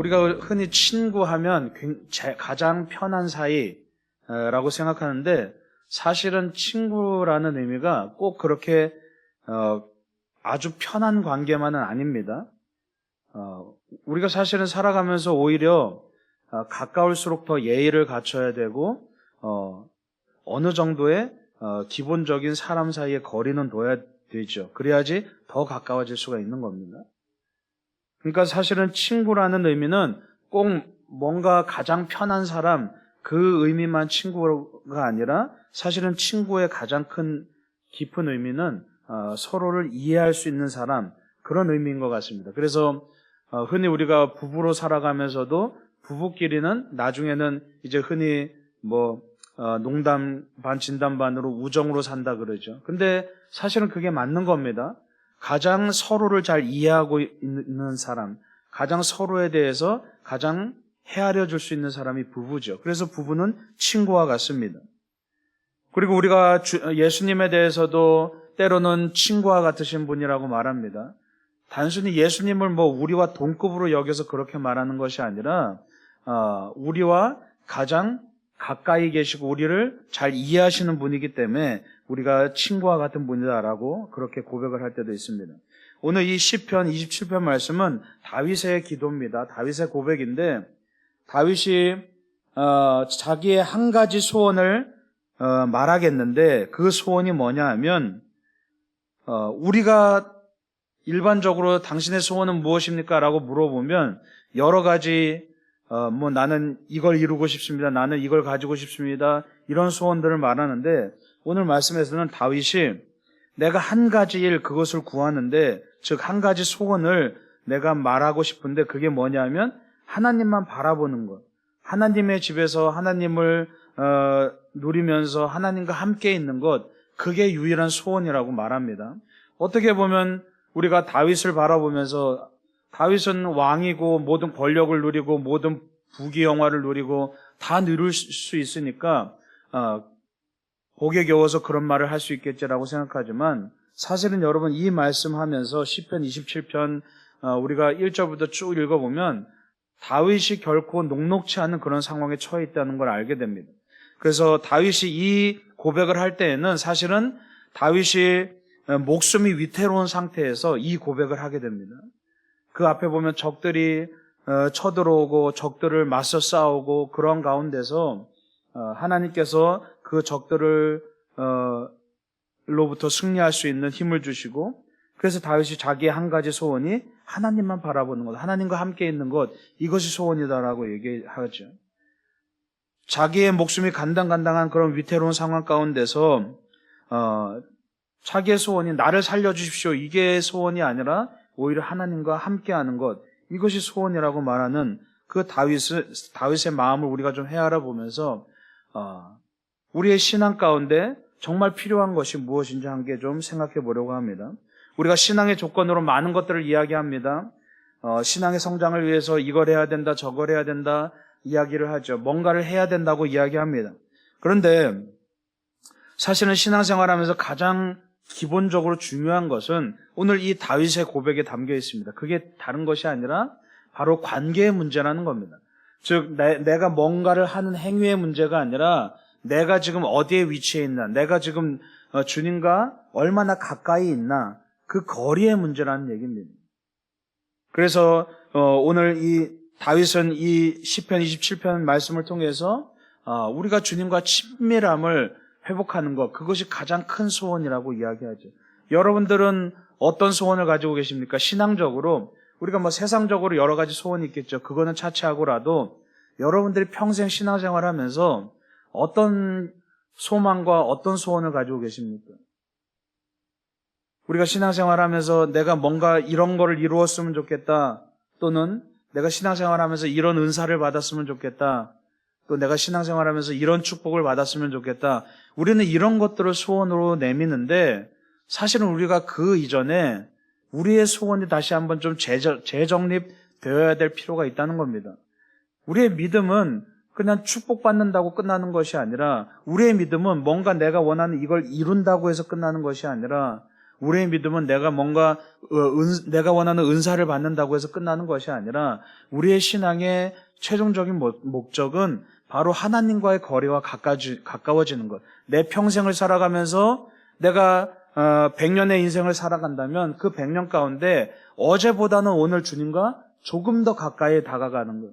우리가 흔히 친구하면 가장 편한 사이라고 생각하는데 사실은 친구라는 의미가 꼭 그렇게 아주 편한 관계만은 아닙니다. 우리가 사실은 살아가면서 오히려 가까울수록 더 예의를 갖춰야 되고 어느 정도의 기본적인 사람 사이의 거리는 둬야 되죠. 그래야지 더 가까워질 수가 있는 겁니다. 그러니까 사실은 친구라는 의미는 꼭 뭔가 가장 편한 사람, 그 의미만 친구가 아니라 사실은 친구의 가장 큰 깊은 의미는 서로를 이해할 수 있는 사람, 그런 의미인 것 같습니다. 그래서 흔히 우리가 부부로 살아가면서도 부부끼리는 나중에는 이제 흔히 농담 반 진담 반으로 우정으로 산다 그러죠. 근데 사실은 그게 맞는 겁니다. 가장 서로를 잘 이해하고 있는 사람, 가장 서로에 대해서 가장 헤아려 줄 수 있는 사람이 부부죠. 그래서 부부는 친구와 같습니다. 그리고 우리가 예수님에 대해서도 때로는 친구와 같으신 분이라고 말합니다. 단순히 예수님을 우리와 동급으로 여겨서 그렇게 말하는 것이 아니라 우리와 가장 가까이 계시고 우리를 잘 이해하시는 분이기 때문에 우리가 친구와 같은 분이다라고 그렇게 고백을 할 때도 있습니다. 오늘 이 시편 27편 말씀은 다윗의 기도입니다. 다윗의 고백인데 다윗이 자기의 한 가지 소원을 말하겠는데 그 소원이 뭐냐 하면 우리가 일반적으로 당신의 소원은 무엇입니까? 라고 물어보면 여러 가지 나는 이걸 이루고 싶습니다. 나는 이걸 가지고 싶습니다. 이런 소원들을 말하는데 오늘 말씀에서는 다윗이 내가 한 가지 일 그것을 구하는데 즉 한 가지 소원을 내가 말하고 싶은데 그게 뭐냐면 하나님만 바라보는 것. 하나님의 집에서 하나님을 누리면서 하나님과 함께 있는 것. 그게 유일한 소원이라고 말합니다. 어떻게 보면 우리가 다윗을 바라보면서 다윗은 왕이고 모든 권력을 누리고 모든 부귀영화를 누리고 다 누릴 수 있으니까 복에 겨워서 그런 말을 할 수 있겠지라고 생각하지만 사실은 여러분 이 말씀하면서 시편 27편 우리가 1절부터 쭉 읽어보면 다윗이 결코 녹록치 않은 그런 상황에 처해 있다는 걸 알게 됩니다. 그래서 다윗이 이 고백을 할 때에는 사실은 다윗이 목숨이 위태로운 상태에서 이 고백을 하게 됩니다. 그 앞에 보면 적들이 쳐들어오고 적들을 맞서 싸우고 그런 가운데서 하나님께서 그 적들을 로부터 승리할 수 있는 힘을 주시고 그래서 다윗이 자기의 한 가지 소원이 하나님만 바라보는 것, 하나님과 함께 있는 것, 이것이 소원이다라고 얘기하죠. 자기의 목숨이 간당간당한 그런 위태로운 상황 가운데서 자기의 소원이 나를 살려주십시오. 이게 소원이 아니라 오히려 하나님과 함께하는 것, 이것이 소원이라고 말하는 그 다윗의 마음을 우리가 좀 헤아려 보면서 우리의 신앙 가운데 정말 필요한 것이 무엇인지 함께 좀 생각해 보려고 합니다. 우리가 신앙의 조건으로 많은 것들을 이야기합니다. 신앙의 성장을 위해서 이걸 해야 된다, 저걸 해야 된다 이야기를 하죠. 뭔가를 해야 된다고 이야기합니다. 그런데 사실은 신앙생활하면서 가장 기본적으로 중요한 것은 오늘 이 다윗의 고백에 담겨 있습니다. 그게 다른 것이 아니라 바로 관계의 문제라는 겁니다. 즉 내가 뭔가를 하는 행위의 문제가 아니라 내가 지금 어디에 위치해 있나, 내가 지금 주님과 얼마나 가까이 있나, 그 거리의 문제라는 얘기입니다. 그래서 오늘 이 다윗은 이 시편 27편 말씀을 통해서 우리가 주님과 친밀함을 회복하는 것, 그것이 가장 큰 소원이라고 이야기하죠. 여러분들은 어떤 소원을 가지고 계십니까? 신앙적으로 우리가 세상적으로 여러 가지 소원이 있겠죠. 그거는 차치하고라도 여러분들이 평생 신앙생활하면서 어떤 소망과 어떤 소원을 가지고 계십니까? 우리가 신앙생활하면서 내가 뭔가 이런 거를 이루었으면 좋겠다, 또는 내가 신앙생활하면서 이런 은사를 받았으면 좋겠다, 또 내가 신앙생활하면서 이런 축복을 받았으면 좋겠다. 우리는 이런 것들을 소원으로 내미는데 사실은 우리가 그 이전에 우리의 소원이 다시 한번 좀 재정립되어야 될 필요가 있다는 겁니다. 우리의 믿음은 그냥 축복받는다고 끝나는 것이 아니라 우리의 믿음은 뭔가 내가 원하는 이걸 이룬다고 해서 끝나는 것이 아니라 우리의 믿음은 내가 뭔가 내가 원하는 은사를 받는다고 해서 끝나는 것이 아니라 우리의 신앙의 최종적인 목적은 바로 하나님과의 거리와 가까워지는 것. 내 평생을 살아가면서 내가 100년의 인생을 살아간다면 그 100년 가운데 어제보다는 오늘 주님과 조금 더 가까이 다가가는 것.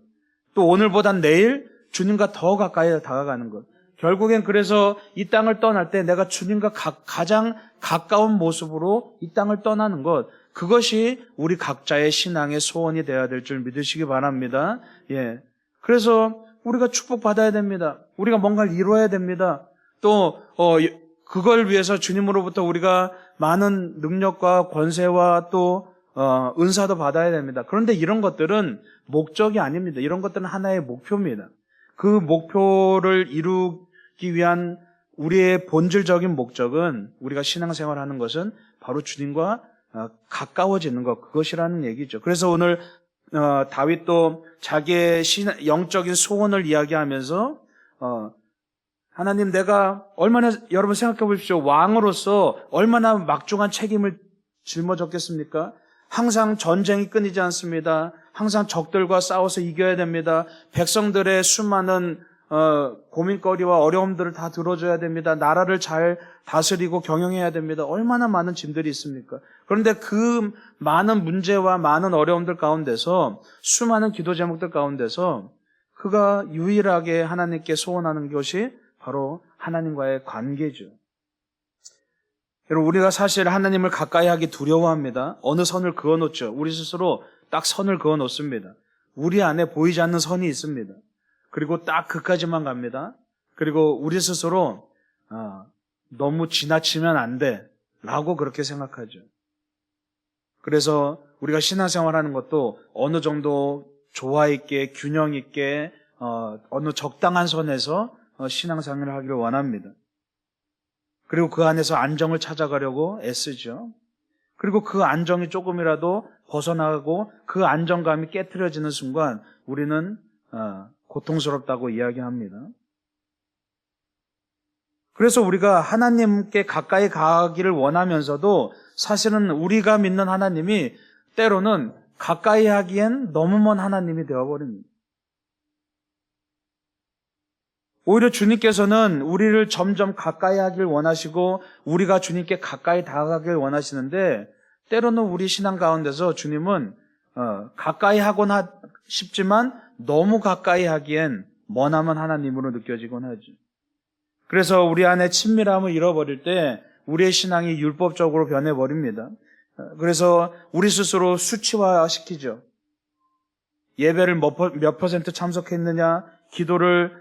또 오늘보단 내일 주님과 더 가까이 다가가는 것. 결국엔 그래서 이 땅을 떠날 때 내가 주님과 가장 가까운 모습으로 이 땅을 떠나는 것. 그것이 우리 각자의 신앙의 소원이 되어야 될 줄 믿으시기 바랍니다. 예. 그래서 우리가 축복받아야 됩니다. 우리가 뭔가를 이루어야 됩니다. 또 그걸 위해서 주님으로부터 우리가 많은 능력과 권세와 또 은사도 받아야 됩니다. 그런데 이런 것들은 목적이 아닙니다. 이런 것들은 하나의 목표입니다. 그 목표를 이루기 위한 우리의 본질적인 목적은 우리가 신앙생활하는 것은 바로 주님과 가까워지는 것, 그것이라는 얘기죠. 그래서 오늘 다윗도 자기의 영적인 소원을 이야기하면서 하나님, 내가 얼마나, 여러분 생각해 보십시오. 왕으로서 얼마나 막중한 책임을 짊어졌겠습니까? 항상 전쟁이 끊이지 않습니다. 항상 적들과 싸워서 이겨야 됩니다. 백성들의 수많은 고민거리와 어려움들을 다 들어줘야 됩니다. 나라를 잘 다스리고 경영해야 됩니다. 얼마나 많은 짐들이 있습니까? 그런데 그 많은 문제와 많은 어려움들 가운데서 수많은 기도 제목들 가운데서 그가 유일하게 하나님께 소원하는 것이 바로 하나님과의 관계죠. 여러분, 우리가 사실 하나님을 가까이 하기 두려워합니다. 어느 선을 그어놓죠. 우리 스스로 딱 선을 그어놓습니다. 우리 안에 보이지 않는 선이 있습니다. 그리고 딱 그까지만 갑니다. 그리고 우리 스스로 너무 지나치면 안 돼 라고 그렇게 생각하죠. 그래서 우리가 신앙생활하는 것도 어느 정도 조화 있게 균형 있게 어느 적당한 선에서 신앙생활을 하기를 원합니다. 그리고 그 안에서 안정을 찾아가려고 애쓰죠. 그리고 그 안정이 조금이라도 벗어나고 그 안정감이 깨트려지는 순간 우리는 고통스럽다고 이야기합니다. 그래서 우리가 하나님께 가까이 가기를 원하면서도 사실은 우리가 믿는 하나님이 때로는 가까이 하기엔 너무 먼 하나님이 되어버립니다. 오히려 주님께서는 우리를 점점 가까이 하길 원하시고 우리가 주님께 가까이 다가가길 원하시는데 때로는 우리 신앙 가운데서 주님은 가까이 하곤 싶지만 너무 가까이 하기엔 머나먼 하나님으로 느껴지곤 하죠. 그래서 우리 안에 친밀함을 잃어버릴 때 우리의 신앙이 율법적으로 변해버립니다. 그래서 우리 스스로 수치화시키죠. 예배를 몇 퍼센트 참석했느냐, 기도를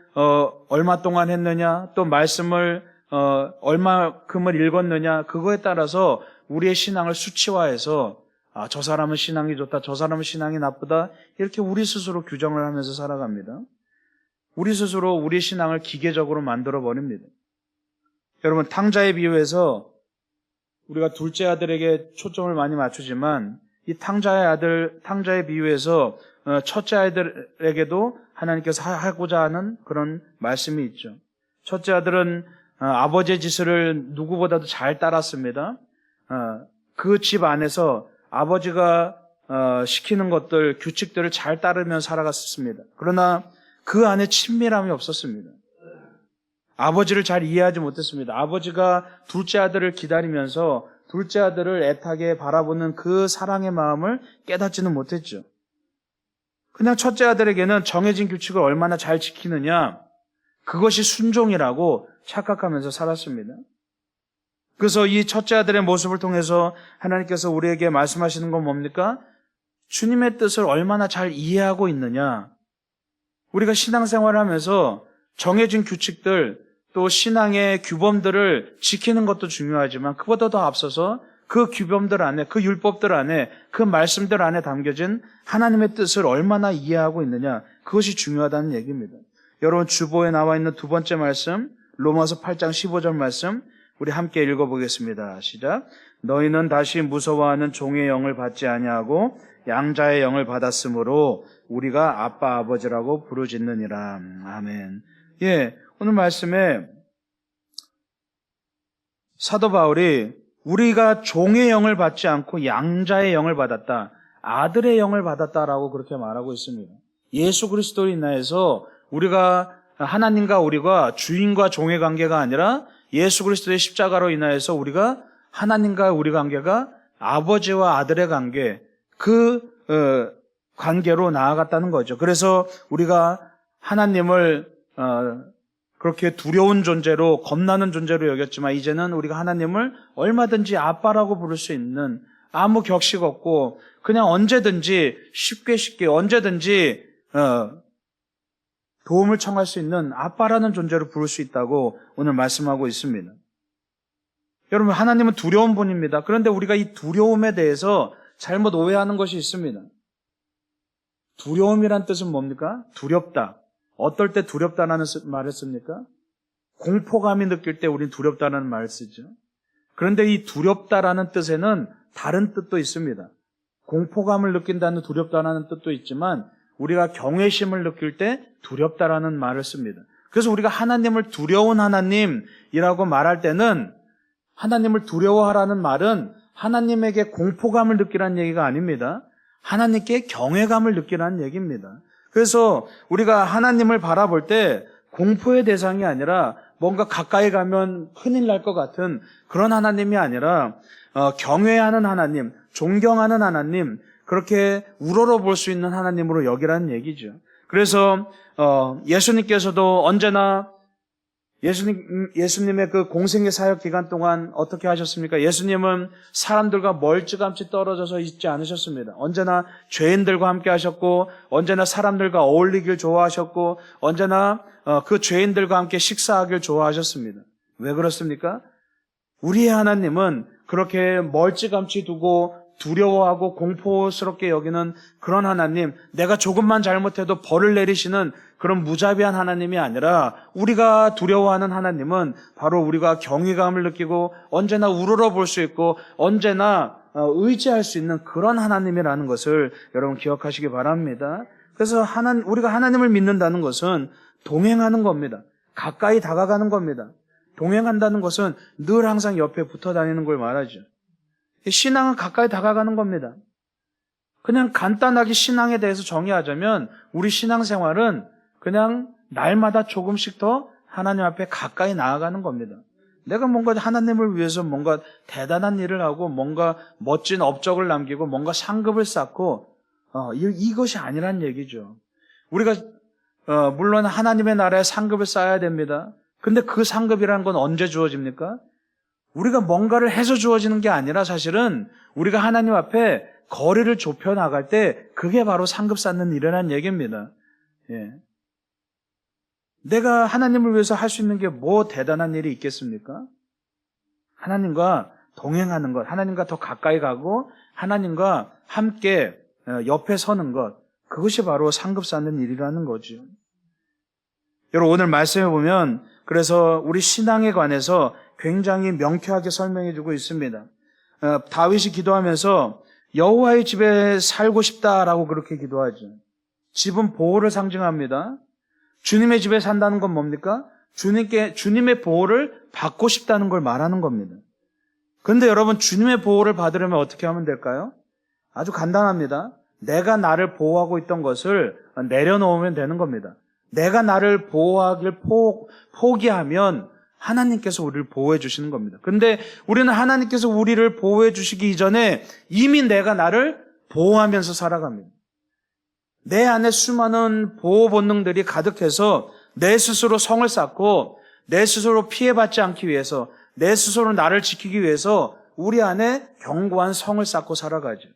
얼마 동안 했느냐, 또 말씀을 얼마큼을 읽었느냐, 그거에 따라서 우리의 신앙을 수치화해서 저 사람은 신앙이 좋다, 저 사람은 신앙이 나쁘다, 이렇게 우리 스스로 규정을 하면서 살아갑니다. 우리 스스로 우리 신앙을 기계적으로 만들어버립니다. 여러분, 탕자의 비유에서 우리가 둘째 아들에게 초점을 많이 맞추지만 이 탕자의 비유에서 첫째 아들에게도 하나님께서 하고자 하는 그런 말씀이 있죠. 첫째 아들은 아버지의 지시를 누구보다도 잘 따랐습니다. 그 집 안에서 아버지가 시키는 것들, 규칙들을 잘 따르며 살아갔습니다. 그러나 그 안에 친밀함이 없었습니다. 아버지를 잘 이해하지 못했습니다. 아버지가 둘째 아들을 기다리면서 둘째 아들을 애타게 바라보는 그 사랑의 마음을 깨닫지는 못했죠. 그냥 첫째 아들에게는 정해진 규칙을 얼마나 잘 지키느냐, 그것이 순종이라고 착각하면서 살았습니다. 그래서 이 첫째 아들의 모습을 통해서 하나님께서 우리에게 말씀하시는 건 뭡니까? 주님의 뜻을 얼마나 잘 이해하고 있느냐. 우리가 신앙생활을 하면서 정해진 규칙들, 또 신앙의 규범들을 지키는 것도 중요하지만 그보다 더 앞서서 그 규범들 안에, 그 율법들 안에, 그 말씀들 안에 담겨진 하나님의 뜻을 얼마나 이해하고 있느냐, 그것이 중요하다는 얘기입니다. 여러분, 주보에 나와 있는 두 번째 말씀, 로마서 8장 15절 말씀 우리 함께 읽어보겠습니다. 시작. 너희는 다시 무서워하는 종의 영을 받지 아니하고 양자의 영을 받았으므로 우리가 아빠 아버지라고 부르짖느니라. 아멘. 예, 오늘 말씀에 사도 바울이 우리가 종의 영을 받지 않고 양자의 영을 받았다. 아들의 영을 받았다라고 그렇게 말하고 있습니다. 예수 그리스도로 인하여서 우리가 하나님과 우리가 주인과 종의 관계가 아니라 예수 그리스도의 십자가로 인하여서 우리가 하나님과 우리 관계가 아버지와 아들의 관계, 관계로 나아갔다는 거죠. 그래서 우리가 하나님을 그렇게 두려운 존재로, 겁나는 존재로 여겼지만 이제는 우리가 하나님을 얼마든지 아빠라고 부를 수 있는, 아무 격식 없고 그냥 언제든지 쉽게 언제든지 도움을 청할 수 있는 아빠라는 존재로 부를 수 있다고 오늘 말씀하고 있습니다. 여러분, 하나님은 두려운 분입니다. 그런데 우리가 이 두려움에 대해서 잘못 오해하는 것이 있습니다. 두려움이란 뜻은 뭡니까? 두렵다. 어떨 때 두렵다라는 말을 씁니까? 공포감이 느낄 때 우린 두렵다라는 말을 쓰죠. 그런데 이 두렵다라는 뜻에는 다른 뜻도 있습니다. 공포감을 느낀다는 두렵다라는 뜻도 있지만 우리가 경외심을 느낄 때 두렵다라는 말을 씁니다. 그래서 우리가 하나님을 두려운 하나님이라고 말할 때는 하나님을 두려워하라는 말은 하나님에게 공포감을 느끼라는 얘기가 아닙니다. 하나님께 경외감을 느끼라는 얘기입니다. 그래서 우리가 하나님을 바라볼 때 공포의 대상이 아니라 뭔가 가까이 가면 큰일 날 것 같은 그런 하나님이 아니라 경외하는 하나님, 존경하는 하나님, 그렇게 우러러 볼 수 있는 하나님으로 여기라는 얘기죠. 그래서 예수님께서도 언제나 예수님의 그 공생의 사역 기간 동안 어떻게 하셨습니까? 예수님은 사람들과 멀찌감치 떨어져서 있지 않으셨습니다. 언제나 죄인들과 함께 하셨고, 언제나 사람들과 어울리길 좋아하셨고, 언제나 그 죄인들과 함께 식사하길 좋아하셨습니다. 왜 그렇습니까? 우리의 하나님은 그렇게 멀찌감치 두고 두려워하고 공포스럽게 여기는 그런 하나님, 내가 조금만 잘못해도 벌을 내리시는 그런 무자비한 하나님이 아니라 우리가 두려워하는 하나님은 바로 우리가 경외감을 느끼고 언제나 우러러 볼 수 있고 언제나 의지할 수 있는 그런 하나님이라는 것을 여러분 기억하시기 바랍니다. 그래서 우리가 하나님을 믿는다는 것은 동행하는 겁니다. 가까이 다가가는 겁니다. 동행한다는 것은 늘 항상 옆에 붙어 다니는 걸 말하죠. 신앙은 가까이 다가가는 겁니다. 그냥 간단하게 신앙에 대해서 정의하자면 우리 신앙생활은 그냥 날마다 조금씩 더 하나님 앞에 가까이 나아가는 겁니다. 내가 뭔가 하나님을 위해서 뭔가 대단한 일을 하고 뭔가 멋진 업적을 남기고 뭔가 상급을 쌓고 이것이 아니란 얘기죠. 우리가 물론 하나님의 나라에 상급을 쌓아야 됩니다. 근데 그 상급이라는 건 언제 주어집니까? 우리가 뭔가를 해서 주어지는 게 아니라 사실은 우리가 하나님 앞에 거리를 좁혀 나갈 때 그게 바로 상급 쌓는 일이라는 얘기입니다. 예. 내가 하나님을 위해서 할 수 있는 게 뭐 대단한 일이 있겠습니까? 하나님과 동행하는 것, 하나님과 더 가까이 가고 하나님과 함께 옆에 서는 것, 그것이 바로 상급 쌓는 일이라는 거죠. 여러분, 오늘 말씀해 보면 그래서 우리 신앙에 관해서 굉장히 명쾌하게 설명해 주고 있습니다. 다윗이 기도하면서 여호와의 집에 살고 싶다라고 그렇게 기도하죠. 집은 보호를 상징합니다. 주님의 집에 산다는 건 뭡니까? 주님의 보호를 받고 싶다는 걸 말하는 겁니다. 그런데 여러분, 주님의 보호를 받으려면 어떻게 하면 될까요? 아주 간단합니다. 내가 나를 보호하고 있던 것을 내려놓으면 되는 겁니다. 내가 나를 보호하길 포기하면 하나님께서 우리를 보호해 주시는 겁니다. 그런데 우리는 하나님께서 우리를 보호해 주시기 이전에 이미 내가 나를 보호하면서 살아갑니다. 내 안에 수많은 보호 본능들이 가득해서 내 스스로 성을 쌓고 내 스스로 피해받지 않기 위해서 내 스스로 나를 지키기 위해서 우리 안에 견고한 성을 쌓고 살아가죠.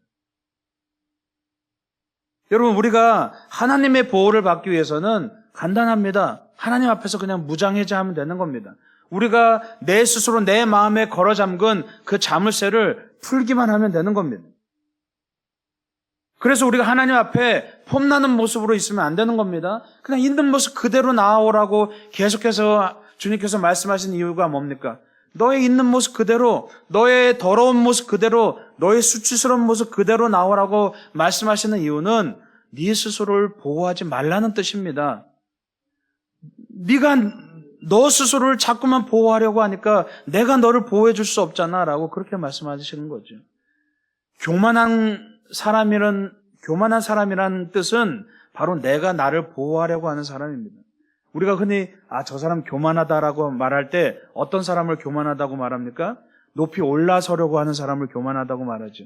여러분, 우리가 하나님의 보호를 받기 위해서는 간단합니다. 하나님 앞에서 그냥 무장해제하면 되는 겁니다. 우리가 내 스스로 내 마음에 걸어 잠근 그 자물쇠를 풀기만 하면 되는 겁니다. 그래서 우리가 하나님 앞에 폼나는 모습으로 있으면 안 되는 겁니다. 그냥 있는 모습 그대로 나오라고 계속해서 주님께서 말씀하신 이유가 뭡니까? 너의 있는 모습 그대로, 너의 더러운 모습 그대로, 너의 수치스러운 모습 그대로 나오라고 말씀하시는 이유는 네 스스로를 보호하지 말라는 뜻입니다. 네가 너 스스로를 자꾸만 보호하려고 하니까 내가 너를 보호해 줄 수 없잖아 라고 그렇게 말씀하시는 거죠. 교만한 사람이라는 뜻은 바로 내가 나를 보호하려고 하는 사람입니다. 우리가 흔히 저 사람 교만하다라고 말할 때 어떤 사람을 교만하다고 말합니까? 높이 올라서려고 하는 사람을 교만하다고 말하죠.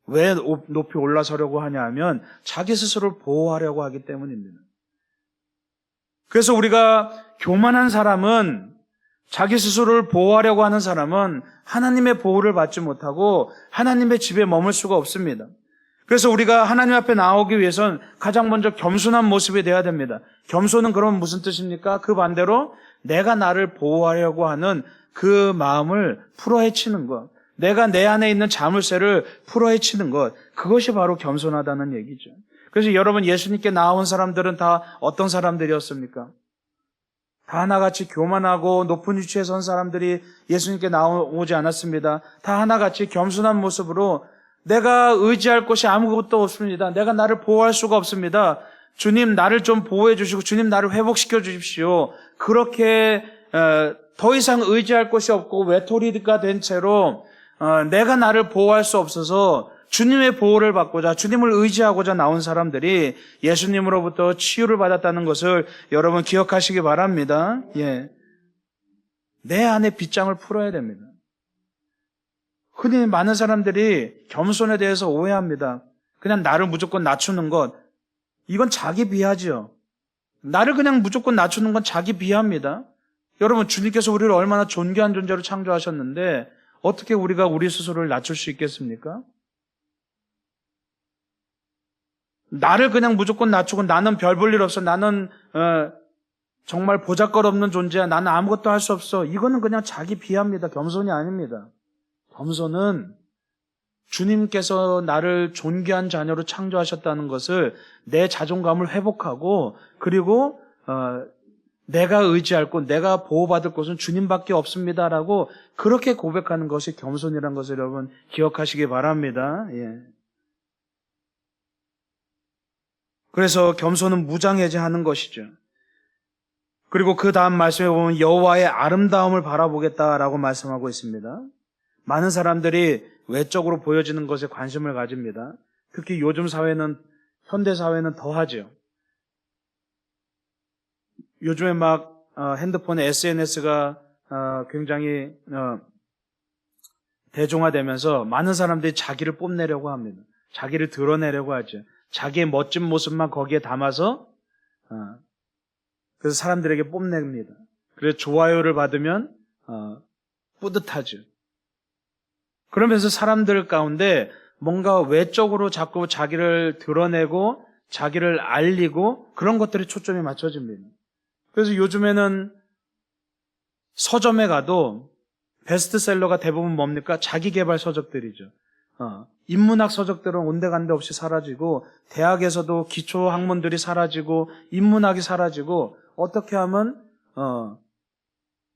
왜 높이 올라서려고 하냐 하면 자기 스스로를 보호하려고 하기 때문입니다. 그래서 우리가 교만한 사람은, 자기 스스로를 보호하려고 하는 사람은 하나님의 보호를 받지 못하고 하나님의 집에 머물 수가 없습니다. 그래서 우리가 하나님 앞에 나오기 위해서는 가장 먼저 겸손한 모습이 돼야 됩니다. 겸손은 그럼 무슨 뜻입니까? 그 반대로 내가 나를 보호하려고 하는 그 마음을 풀어헤치는 것, 내가 내 안에 있는 자물쇠를 풀어헤치는 것, 그것이 바로 겸손하다는 얘기죠. 그래서 여러분, 예수님께 나온 사람들은 다 어떤 사람들이었습니까? 다 하나같이 교만하고 높은 위치에 선 사람들이 예수님께 나오지 않았습니다. 다 하나같이 겸손한 모습으로 내가 의지할 곳이 아무것도 없습니다. 내가 나를 보호할 수가 없습니다. 주님 나를 좀 보호해 주시고 주님 나를 회복시켜 주십시오. 그렇게 더 이상 의지할 곳이 없고 외톨이가 된 채로 내가 나를 보호할 수 없어서 주님의 보호를 받고자, 주님을 의지하고자 나온 사람들이 예수님으로부터 치유를 받았다는 것을 여러분 기억하시기 바랍니다. 예. 내 안에 빗장을 풀어야 됩니다. 흔히 많은 사람들이 겸손에 대해서 오해합니다. 그냥 나를 무조건 낮추는 것, 이건 자기 비하죠. 나를 그냥 무조건 낮추는 건 자기 비하입니다. 여러분, 주님께서 우리를 얼마나 존귀한 존재로 창조하셨는데 어떻게 우리가 우리 스스로를 낮출 수 있겠습니까? 나를 그냥 무조건 낮추고 나는 별 볼 일 없어, 나는 정말 보잘것없는 존재야, 나는 아무것도 할 수 없어, 이거는 그냥 자기 비하입니다. 겸손이 아닙니다. 겸손은 주님께서 나를 존귀한 자녀로 창조하셨다는 것을, 내 자존감을 회복하고, 그리고 내가 의지할 곳, 내가 보호받을 곳은 주님밖에 없습니다라고 그렇게 고백하는 것이 겸손이라는 것을 여러분 기억하시기 바랍니다. 예. 그래서 겸손은 무장해제하는 것이죠. 그리고 그 다음 말씀에 보면 여호와의 아름다움을 바라보겠다라고 말씀하고 있습니다. 많은 사람들이 외적으로 보여지는 것에 관심을 가집니다. 특히 요즘 사회는, 현대 사회는 더하죠. 요즘에 막 핸드폰에 SNS가 굉장히 대중화되면서 많은 사람들이 자기를 뽐내려고 합니다. 자기를 드러내려고 하죠. 자기의 멋진 모습만 거기에 담아서 그래서 사람들에게 뽐냅니다. 그래서 좋아요를 받으면 뿌듯하죠. 그러면서 사람들 가운데 뭔가 외적으로 자꾸 자기를 드러내고 자기를 알리고 그런 것들에 초점이 맞춰집니다. 그래서 요즘에는 서점에 가도 베스트셀러가 대부분 뭡니까? 자기개발 서적들이죠. 인문학 서적들은 온데간데 없이 사라지고, 대학에서도 기초 학문들이 사라지고, 인문학이 사라지고, 어떻게 하면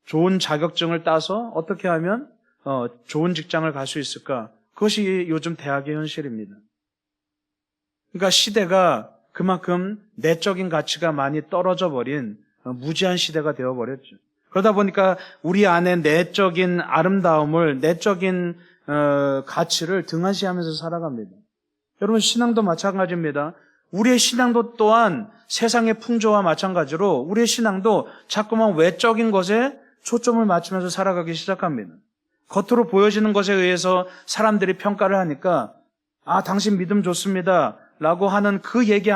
좋은 자격증을 따서 어떻게 하면 좋은 직장을 갈 수 있을까? 그것이 요즘 대학의 현실입니다. 그러니까 시대가 그만큼 내적인 가치가 많이 떨어져 버린 무지한 시대가 되어버렸죠. 그러다 보니까 우리 안에 내적인 아름다움을, 내적인 가치를 등한시하면서 살아갑니다. 여러분, 신앙도 마찬가지입니다. 우리의 신앙도 또한 세상의 풍조와 마찬가지로 우리의 신앙도 자꾸만 외적인 것에 초점을 맞추면서 살아가기 시작합니다. 겉으로 보여지는 것에 의해서 사람들이 평가를 하니까 당신 믿음 좋습니다 라고 하는 그 얘기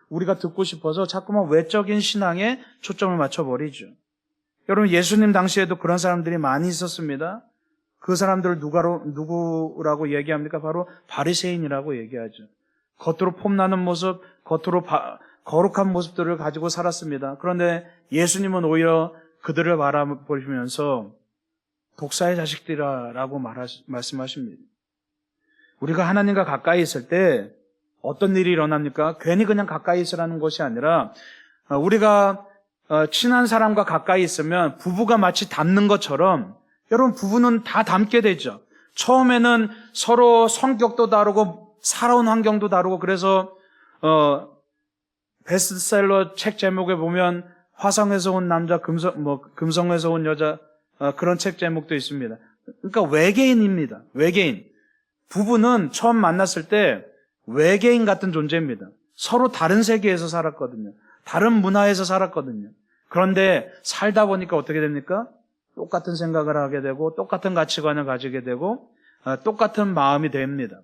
우리가 듣고 싶어서 자꾸만 외적인 신앙에 초점을 맞춰버리죠. 여러분, 예수님 당시에도 그런 사람들이 많이 있었습니다. 그 사람들을 누구라고 얘기합니까? 바로 바리새인이라고 얘기하죠. 겉으로 폼나는 모습, 겉으로 거룩한 모습들을 가지고 살았습니다. 그런데 예수님은 오히려 그들을 바라보시면서 독사의 자식들이라고 말씀하십니다. 우리가 하나님과 가까이 있을 때 어떤 일이 일어납니까? 괜히 그냥 가까이 있으라는 것이 아니라 우리가 친한 사람과 가까이 있으면 부부가 마치 닮는 것처럼, 여러분, 부부는 다 닮게 되죠. 처음에는 서로 성격도 다르고 살아온 환경도 다르고, 그래서 베스트셀러 책 제목에 보면 화성에서 온 남자, 금성에서 온 여자, 그런 책 제목도 있습니다. 그러니까 외계인입니다. 외계인. 부부는 처음 만났을 때 외계인 같은 존재입니다. 서로 다른 세계에서 살았거든요. 다른 문화에서 살았거든요. 그런데 살다 보니까 어떻게 됩니까? 똑같은 생각을 하게 되고 똑같은 가치관을 가지게 되고 똑같은 마음이 됩니다.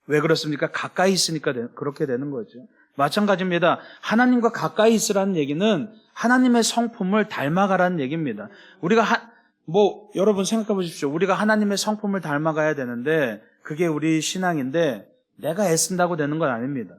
왜 그렇습니까? 가까이 있으니까 그렇게 되는 거죠. 마찬가지입니다. 하나님과 가까이 있으라는 얘기는 하나님의 성품을 닮아가라는 얘기입니다. 우리가 여러분 생각해 보십시오. 우리가 하나님의 성품을 닮아가야 되는데 그게 우리 신앙인데 내가 애쓴다고 되는 건 아닙니다.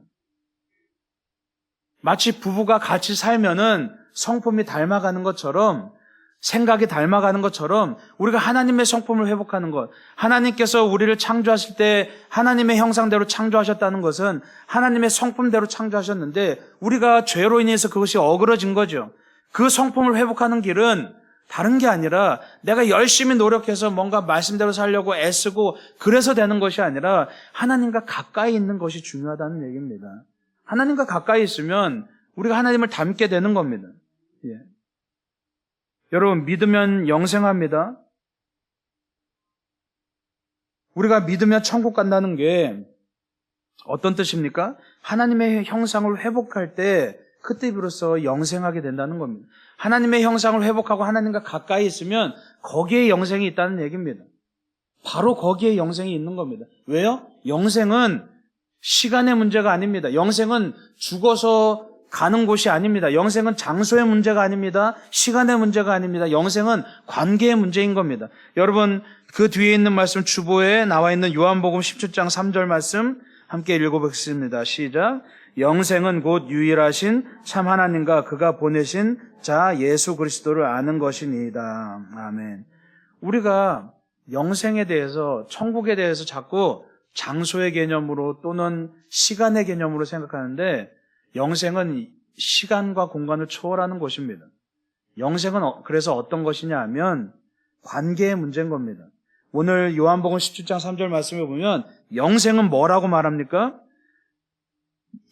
마치 부부가 같이 살면은 성품이 닮아가는 것처럼 생각이 닮아가는 것처럼 우리가 하나님의 성품을 회복하는 것, 하나님께서 우리를 창조하실 때 하나님의 형상대로 창조하셨다는 것은 하나님의 성품대로 창조하셨는데 우리가 죄로 인해서 그것이 어그러진 거죠. 그 성품을 회복하는 길은 다른 게 아니라 내가 열심히 노력해서 뭔가 말씀대로 살려고 애쓰고 그래서 되는 것이 아니라 하나님과 가까이 있는 것이 중요하다는 얘기입니다. 하나님과 가까이 있으면 우리가 하나님을 닮게 되는 겁니다. 예. 여러분, 믿으면 영생합니다. 우리가 믿으면 천국 간다는 게 어떤 뜻입니까? 하나님의 형상을 회복할 때 그때 비로소 영생하게 된다는 겁니다. 하나님의 형상을 회복하고 하나님과 가까이 있으면 거기에 영생이 있다는 얘기입니다. 바로 거기에 영생이 있는 겁니다. 왜요? 영생은 시간의 문제가 아닙니다. 영생은 죽어서 가는 곳이 아닙니다. 영생은 장소의 문제가 아닙니다. 시간의 문제가 아닙니다. 영생은 관계의 문제인 겁니다. 여러분, 그 뒤에 있는 말씀 주보에 나와 있는 요한복음 17장 3절 말씀 함께 읽어보겠습니다. 시작. 영생은 곧 유일하신 참 하나님과 그가 보내신 자 예수 그리스도를 아는 것이니이다. 아멘. 우리가 영생에 대해서, 천국에 대해서 자꾸 장소의 개념으로 또는 시간의 개념으로 생각하는데 영생은 시간과 공간을 초월하는 것입니다. 영생은 그래서 어떤 것이냐 하면 관계의 문제인 겁니다. 오늘 요한복음 17장 3절 말씀에 보면 영생은 뭐라고 말합니까?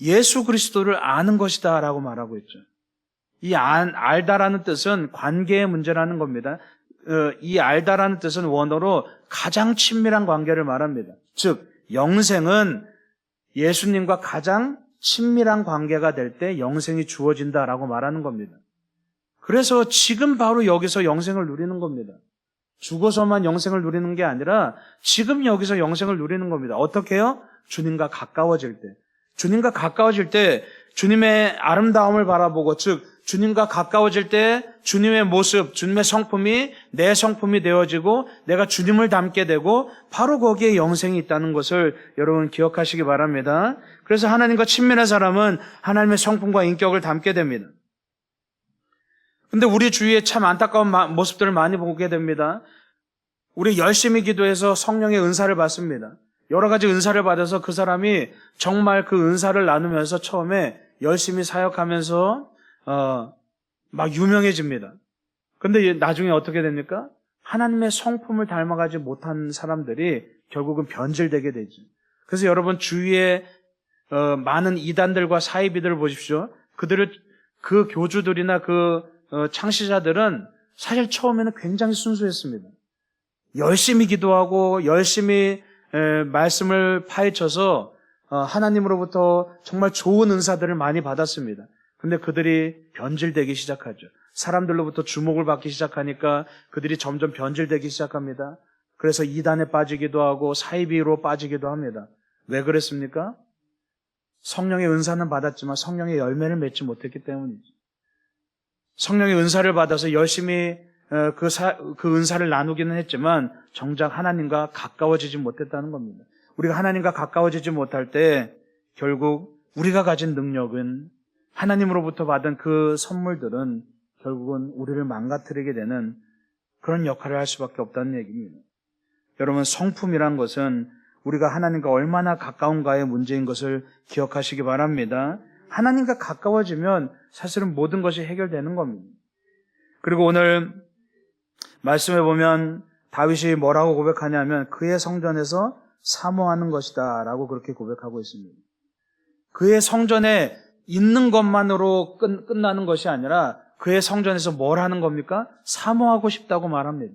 예수 그리스도를 아는 것이다 라고 말하고 있죠. 이 알다라는 뜻은 관계의 문제라는 겁니다. 이 알다라는 뜻은 원어로 가장 친밀한 관계를 말합니다. 즉 영생은 예수님과 가장 친밀한 관계가 될 때 영생이 주어진다라고 말하는 겁니다. 그래서 지금 바로 여기서 영생을 누리는 겁니다. 죽어서만 영생을 누리는 게 아니라 지금 여기서 영생을 누리는 겁니다. 어떻게 해요? 주님과 가까워질 때. 주님과 가까워질 때 주님의 아름다움을 바라보고, 즉 주님과 가까워질 때 주님의 모습, 주님의 성품이 내 성품이 되어지고 내가 주님을 닮게 되고 바로 거기에 영생이 있다는 것을 여러분 기억하시기 바랍니다. 그래서 하나님과 친밀한 사람은 하나님의 성품과 인격을 닮게 됩니다. 근데 우리 주위에 참 안타까운 모습들을 많이 보게 됩니다. 우리 열심히 기도해서 성령의 은사를 받습니다. 여러 가지 은사를 받아서 그 사람이 정말 그 은사를 나누면서 처음에 열심히 사역하면서 막 유명해집니다. 근데 나중에 어떻게 됩니까? 하나님의 성품을 닮아가지 못한 사람들이 결국은 변질되게 되죠. 그래서 여러분 주위에 많은 이단들과 사이비들을 보십시오. 그 교주들이나 그 창시자들은 사실 처음에는 굉장히 순수했습니다. 열심히 기도하고 열심히 말씀을 파헤쳐서 하나님으로부터 정말 좋은 은사들을 많이 받았습니다. 근데 그들이 변질되기 시작하죠. 사람들로부터 주목을 받기 시작하니까 그들이 점점 변질되기 시작합니다. 그래서 이단에 빠지기도 하고 사이비로 빠지기도 합니다. 왜 그랬습니까? 성령의 은사는 받았지만 성령의 열매를 맺지 못했기 때문이죠. 성령의 은사를 받아서 열심히 그 은사를 나누기는 했지만 정작 하나님과 가까워지지 못했다는 겁니다. 우리가 하나님과 가까워지지 못할 때 결국 우리가 가진 능력은, 하나님으로부터 받은 그 선물들은 결국은 우리를 망가뜨리게 되는 그런 역할을 할 수밖에 없다는 얘기입니다. 여러분, 성품이란 것은 우리가 하나님과 얼마나 가까운가의 문제인 것을 기억하시기 바랍니다. 하나님과 가까워지면 사실은 모든 것이 해결되는 겁니다. 그리고 오늘 말씀해 보면 다윗이 뭐라고 고백하냐면 그의 성전에서 사모하는 것이다 라고 그렇게 고백하고 있습니다. 그의 성전에 있는 것만으로 끝나는 것이 아니라 그의 성전에서 뭘 하는 겁니까? 사모하고 싶다고 말합니다.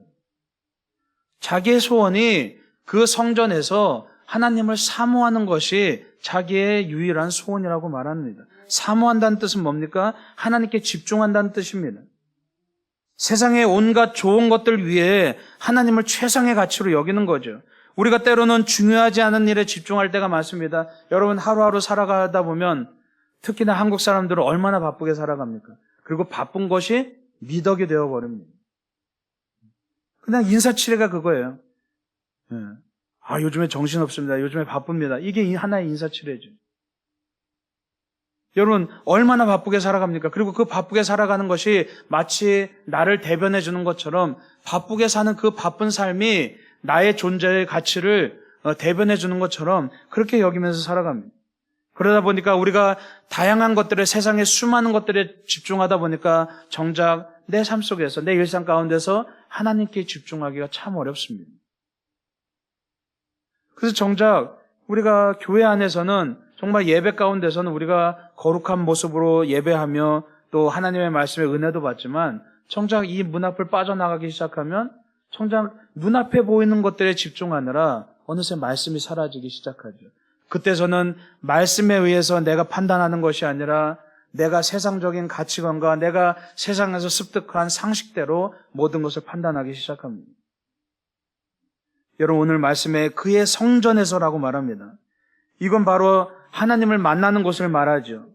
자기의 소원이 그 성전에서 하나님을 사모하는 것이 자기의 유일한 소원이라고 말합니다. 사모한다는 뜻은 뭡니까? 하나님께 집중한다는 뜻입니다. 세상의 온갖 좋은 것들 위해 하나님을 최상의 가치로 여기는 거죠. 우리가 때로는 중요하지 않은 일에 집중할 때가 많습니다. 여러분 하루하루 살아가다 보면 특히나 한국 사람들은 얼마나 바쁘게 살아갑니까? 그리고 바쁜 것이 미덕이 되어버립니다. 그냥 인사치레가 그거예요. 요즘에 정신없습니다. 요즘에 바쁩니다. 이게 하나의 인사치레죠. 여러분 얼마나 바쁘게 살아갑니까? 그리고 그 바쁘게 살아가는 것이 마치 나를 대변해 주는 것처럼 바쁘게 사는 그 바쁜 삶이 나의 존재의 가치를 대변해 주는 것처럼 그렇게 여기면서 살아갑니다. 그러다 보니까 우리가 다양한 것들에 세상의 수많은 것들에 집중하다 보니까 정작 내 삶 속에서 내 일상 가운데서 하나님께 집중하기가 참 어렵습니다. 그래서 정작 우리가 교회 안에서는 정말 예배 가운데서는 우리가 거룩한 모습으로 예배하며 또 하나님의 말씀에 은혜도 받지만 정작 이 문 앞을 빠져나가기 시작하면 정작 눈앞에 보이는 것들에 집중하느라 어느새 말씀이 사라지기 시작하죠. 그때서는 말씀에 의해서 내가 판단하는 것이 아니라 내가 세상적인 가치관과 내가 세상에서 습득한 상식대로 모든 것을 판단하기 시작합니다. 여러분 오늘 말씀에 그의 성전에서라고 말합니다. 이건 바로 하나님을 만나는 곳을 말하죠.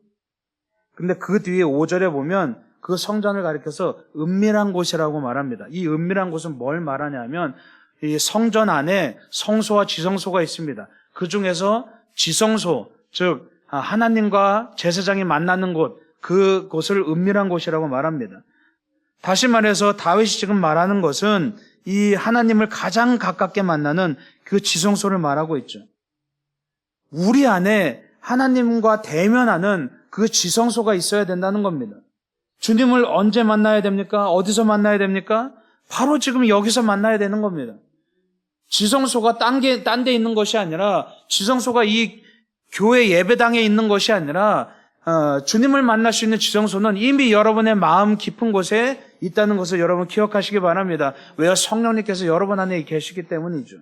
근데 그 뒤에 5절에 보면 그 성전을 가리켜서 은밀한 곳이라고 말합니다. 이 은밀한 곳은 뭘 말하냐면 이 성전 안에 성소와 지성소가 있습니다. 그 중에서 지성소, 즉 하나님과 제사장이 만나는 곳, 그곳을 은밀한 곳이라고 말합니다. 다시 말해서 다윗이 지금 말하는 것은 이 하나님을 가장 가깝게 만나는 그 지성소를 말하고 있죠. 우리 안에 하나님과 대면하는 그 지성소가 있어야 된다는 겁니다. 주님을 언제 만나야 됩니까? 어디서 만나야 됩니까? 바로 지금 여기서 만나야 되는 겁니다. 지성소가 딴 데 있는 것이 아니라 지성소가 이 교회 예배당에 있는 것이 아니라 주님을 만날 수 있는 지성소는 이미 여러분의 마음 깊은 곳에 있다는 것을 여러분 기억하시기 바랍니다. 왜요? 성령님께서 여러분 안에 계시기 때문이죠.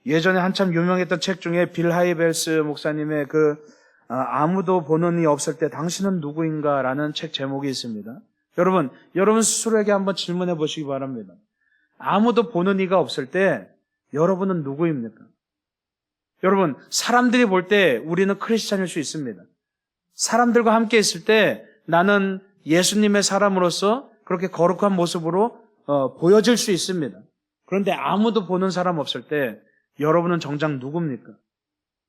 예전에 한참 유명했던 책 중에 빌 하이벨스 목사님의 아무도 보는 이 없을 때 당신은 누구인가 라는 책 제목이 있습니다. 여러분 스스로에게 한번 질문해 보시기 바랍니다. 아무도 보는 이가 없을 때 여러분은 누구입니까? 여러분 사람들이 볼 때 우리는 크리스찬일 수 있습니다. 사람들과 함께 있을 때 나는 예수님의 사람으로서 그렇게 거룩한 모습으로 보여질 수 있습니다. 그런데 아무도 보는 사람 없을 때 여러분은 정작 누굽니까?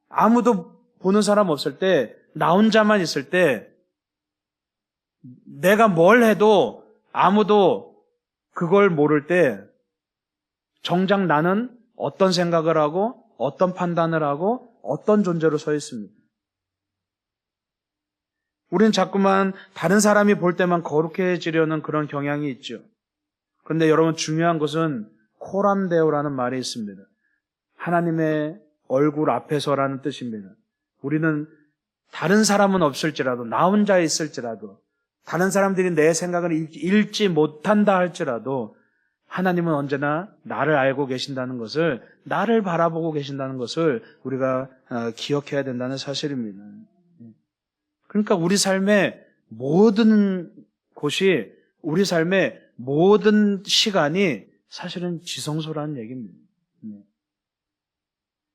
아무도 보는 사람 없을 때, 나 혼자만 있을 때, 내가 뭘 해도 아무도 그걸 모를 때, 정작 나는 어떤 생각을 하고, 어떤 판단을 하고, 어떤 존재로 서 있습니다. 우리는 자꾸만 다른 사람이 볼 때만 거룩해지려는 그런 경향이 있죠. 그런데 여러분 중요한 것은 코람데오라는 말이 있습니다. 하나님의 얼굴 앞에서라는 뜻입니다. 우리는 다른 사람은 없을지라도 나 혼자 있을지라도 다른 사람들이 내 생각을 읽지 못한다 할지라도 하나님은 언제나 나를 알고 계신다는 것을 나를 바라보고 계신다는 것을 우리가 기억해야 된다는 사실입니다. 그러니까 우리 삶의 모든 곳이 우리 삶의 모든 시간이 사실은 지성소라는 얘기입니다.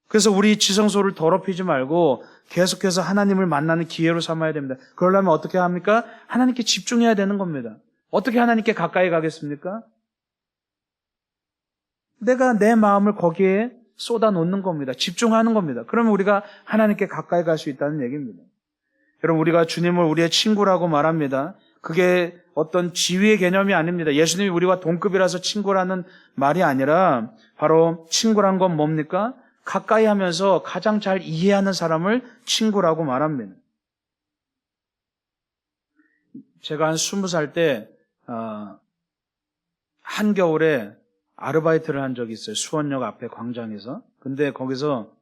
그래서 우리 지성소를 더럽히지 말고 계속해서 하나님을 만나는 기회로 삼아야 됩니다. 그러려면 어떻게 합니까? 하나님께 집중해야 되는 겁니다. 어떻게 하나님께 가까이 가겠습니까? 내가 내 마음을 거기에 쏟아놓는 겁니다. 집중하는 겁니다. 그러면 우리가 하나님께 가까이 갈 수 있다는 얘기입니다. 여러분 우리가 주님을 우리의 친구라고 말합니다. 그게 어떤 지위의 개념이 아닙니다. 예수님이 우리와 동급이라서 친구라는 말이 아니라 바로 친구란 건 뭡니까? 가까이 하면서 가장 잘 이해하는 사람을 친구라고 말합니다. 제가 한 20살 때 한겨울에 아르바이트를 한 적이 있어요. 수원역 앞에 광장에서. 근데 거기서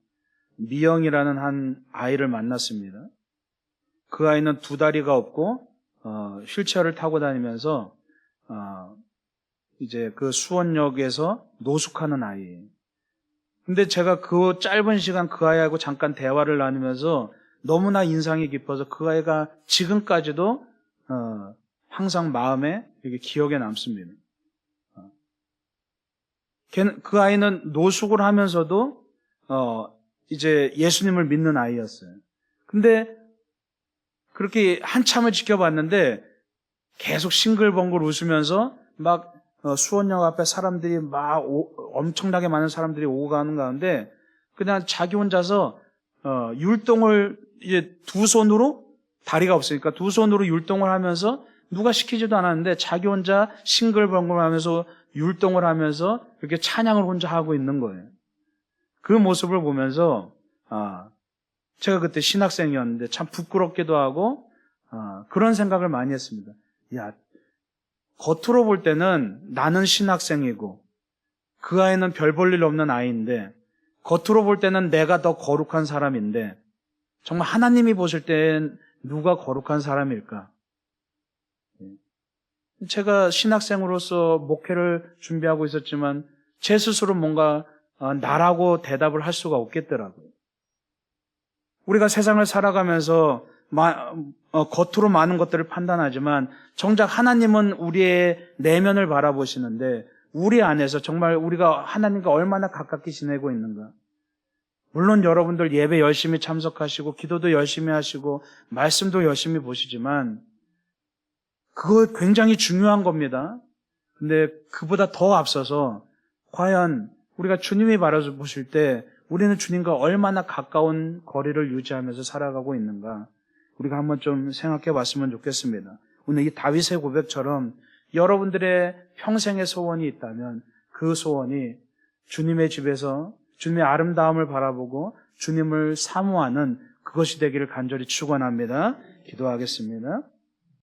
미영이라는 한 아이를 만났습니다. 그 아이는 두 다리가 없고 휠체어를 타고 다니면서 이제 그 수원역에서 노숙하는 아이예요. 근데 제가 그 짧은 시간 그 아이하고 잠깐 대화를 나누면서 너무나 인상이 깊어서 그 아이가 지금까지도 항상 마음에 이게 기억에 남습니다. 그 아이는 노숙을 하면서도 이제 예수님을 믿는 아이였어요. 근데 그렇게 한참을 지켜봤는데 계속 싱글벙글 웃으면서 막 수원역 앞에 사람들이 막 엄청나게 많은 사람들이 오고 가는 가운데 그냥 자기 혼자서 율동을 이제 두 손으로, 다리가 없으니까 두 손으로 율동을 하면서, 누가 시키지도 않았는데 자기 혼자 싱글벙글 하면서 율동을 하면서 이렇게 찬양을 혼자 하고 있는 거예요. 그 모습을 보면서 제가 그때 신학생이었는데 참 부끄럽기도 하고 그런 생각을 많이 했습니다. 야, 겉으로 볼 때는 나는 신학생이고 그 아이는 별 볼 일 없는 아이인데, 겉으로 볼 때는 내가 더 거룩한 사람인데, 정말 하나님이 보실 땐 누가 거룩한 사람일까? 제가 신학생으로서 목회를 준비하고 있었지만 제 스스로 뭔가 나라고 대답을 할 수가 없겠더라고요. 우리가 세상을 살아가면서 겉으로 많은 것들을 판단하지만 정작 하나님은 우리의 내면을 바라보시는데, 우리 안에서 정말 우리가 하나님과 얼마나 가깝게 지내고 있는가. 물론 여러분들 예배 열심히 참석하시고 기도도 열심히 하시고 말씀도 열심히 보시지만 그거 굉장히 중요한 겁니다. 근데 그보다 더 앞서서 과연 우리가 주님이 바라보실 때 우리는 주님과 얼마나 가까운 거리를 유지하면서 살아가고 있는가, 우리가 한번 좀 생각해 봤으면 좋겠습니다. 오늘 이 다윗의 고백처럼 여러분들의 평생의 소원이 있다면 그 소원이 주님의 집에서 주님의 아름다움을 바라보고 주님을 사모하는 그것이 되기를 간절히 축원합니다. 기도하겠습니다.